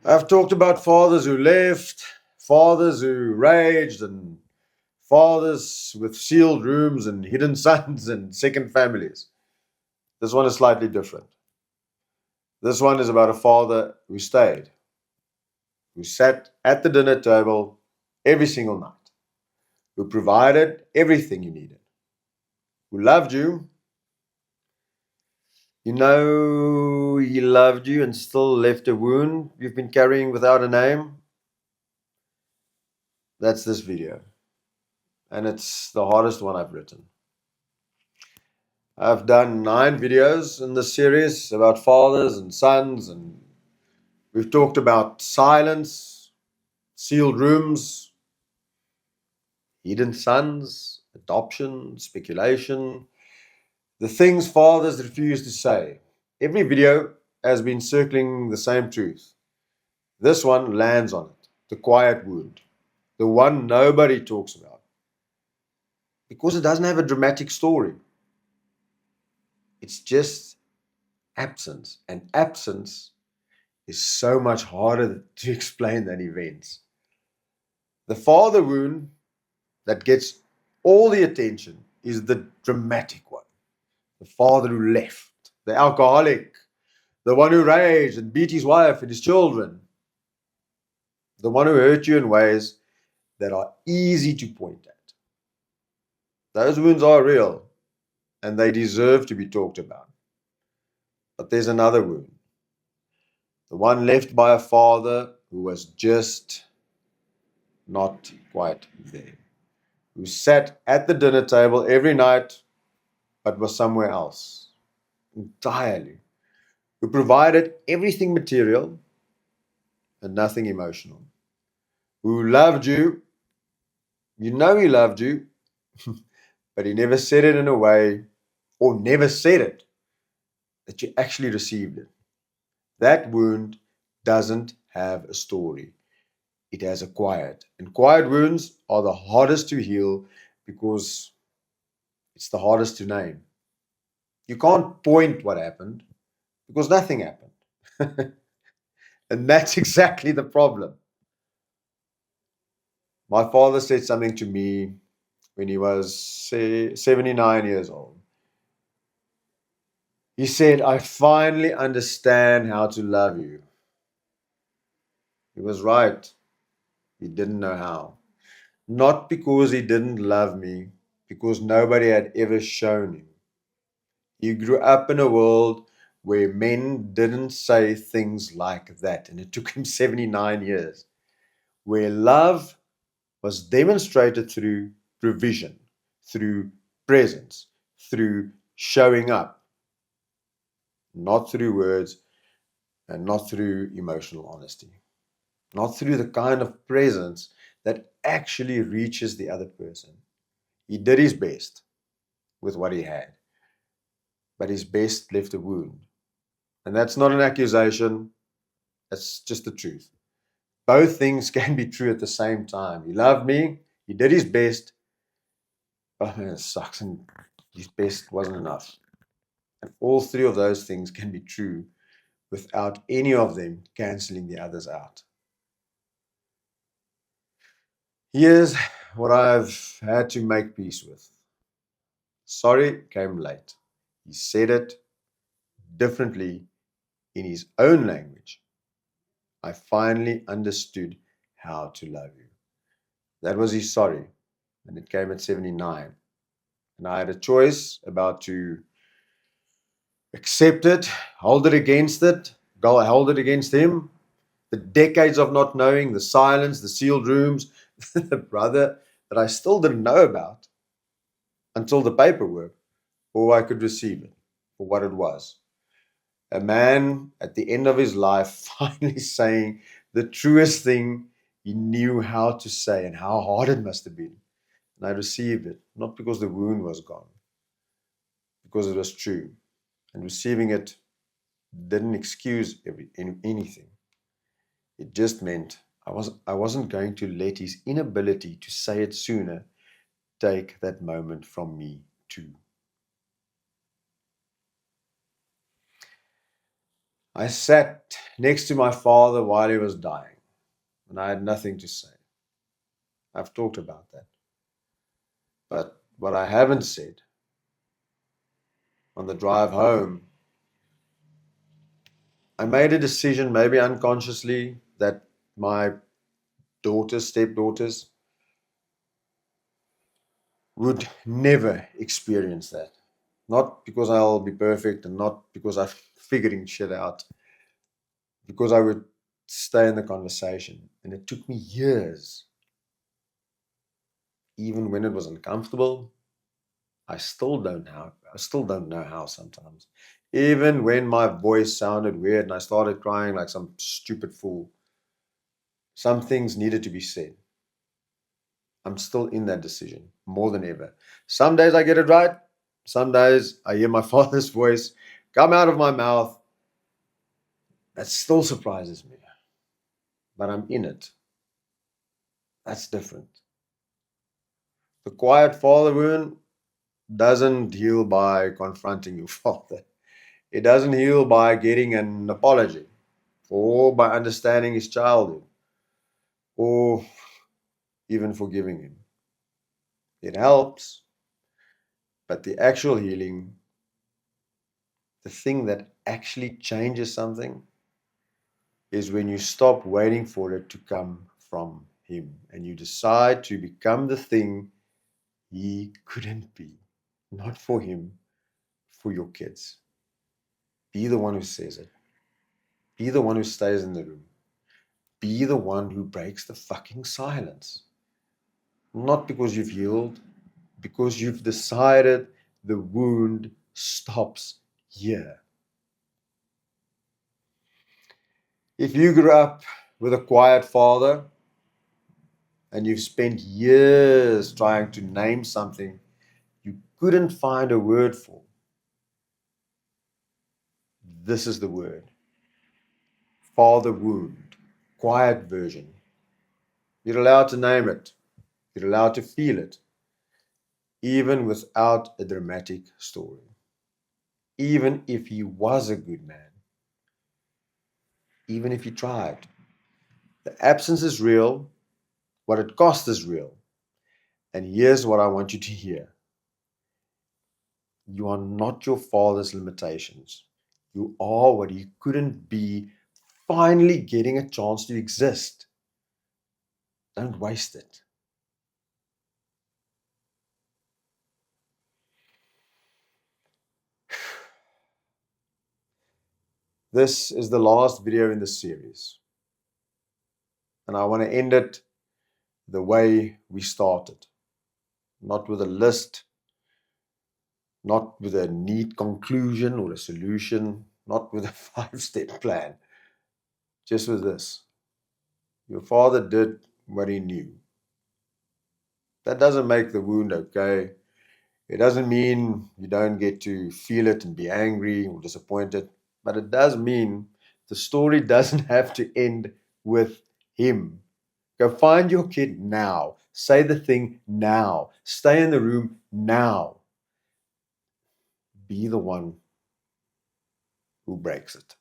I've talked about fathers who left, fathers who raged, and fathers with sealed rooms and hidden sons and second families. This one is slightly different. This one is about a father who stayed, who sat at the dinner table every single night, who provided everything you needed, who loved you. You know he loved you and still left a wound you've been carrying without a name. That's this video. And it's the hardest one I've written. I've done 9 videos in this series about fathers and sons, and we've talked about silence, sealed rooms, hidden sons, adoption, speculation, the things fathers refuse to say. Every video has been circling the same truth. This one lands on it, the quiet wound, the one nobody talks about, because it doesn't have a dramatic story. It's just absence, and absence is so much harder to explain than events. The father wound that gets all the attention is the dramatic one. The father who left, the alcoholic, the one who raged and beat his wife and his children, the one who hurt you in ways that are easy to point at. Those wounds are real and they deserve to be talked about. But there's another wound, the one left by a father who was just not quite there, who sat at the dinner table every night but was somewhere else entirely, who provided everything material and nothing emotional, who loved you. You know he loved you, but he never said it in a way, or never said it, that you actually received it. That wound doesn't have a story. It has a quiet. And quiet wounds are the hardest to heal because it's the hardest to name. You can't point what happened because nothing happened. And that's exactly the problem. My father said something to me when he was, say, 79 years old. He said, I finally understand how to love you. He was right. He didn't know how. Not because he didn't love me, because nobody had ever shown him. He grew up in a world where men didn't say things like that, and it took him 79 years, where love was demonstrated through provision, through presence, through showing up, not through words and not through emotional honesty, not through the kind of presence that actually reaches the other person. He did his best with what he had, but his best left a wound. And that's not an accusation, that's just the truth. Both things can be true at the same time. He loved me, he did his best, but man, it sucks, and his best wasn't enough. And all 3 of those things can be true without any of them canceling the others out. Here's what I've had to make peace with. Sorry came late. He said it differently in his own language. I finally understood how to love you. That was his sorry, and it came at 79. And I had a choice about to accept it, hold it against it, go hold it against him. The decades of not knowing, the silence, the sealed rooms, the brother that I still didn't know about until the paperwork, or I could receive it for what it was. A man at the end of his life finally saying the truest thing he knew how to say, and how hard it must have been. And I received it, not because the wound was gone, because it was true. And receiving it didn't excuse anything. It just meant I wasn't going to let his inability to say it sooner take that moment from me too. I sat next to my father while he was dying, and I had nothing to say. I've talked about that. But what I haven't said on the drive home, I made a decision, maybe unconsciously, that my daughters, stepdaughters, would never experience that. Not because I'll be perfect and not because I'm figuring shit out, because I would stay in the conversation. And it took me years, even when it was uncomfortable. I still don't know how sometimes. Even when my voice sounded weird and I started crying like some stupid fool, some things needed to be said. I'm still in that decision more than ever. Some days I get it right. Some days I hear my father's voice come out of my mouth. That still surprises me, but I'm in it. That's different. The quiet father wound doesn't heal by confronting your father. It doesn't heal by getting an apology or by understanding his childhood or even forgiving him. It helps, but the actual healing, the thing that actually changes something, is when you stop waiting for it to come from him and you decide to become the thing he couldn't be. Not for him, for your kids. Be the one who says it. Be the one who stays in the room. Be the one who breaks the fucking silence. Not because you've healed, because you've decided the wound stops here. If you grew up with a quiet father and you've spent years trying to name something you couldn't find a word for, this is the word. Father wound, quiet version. You're allowed to name it. You're allowed to feel it, even without a dramatic story. Even if he was a good man, even if he tried. The absence is real. What it cost is real. And here's what I want you to hear. You are not your father's limitations. You are what he couldn't be, finally getting a chance to exist. Don't waste it. This is the last video in the series. And I want to end it the way we started. Not with a list, not with a neat conclusion or a solution, not with a 5-step plan. Just with this. Your father did what he knew. That doesn't make the wound okay. It doesn't mean you don't get to feel it and be angry or disappointed, but it does mean the story doesn't have to end with him. Go find your kid now. Say the thing now. Stay in the room now. Be the one who breaks it.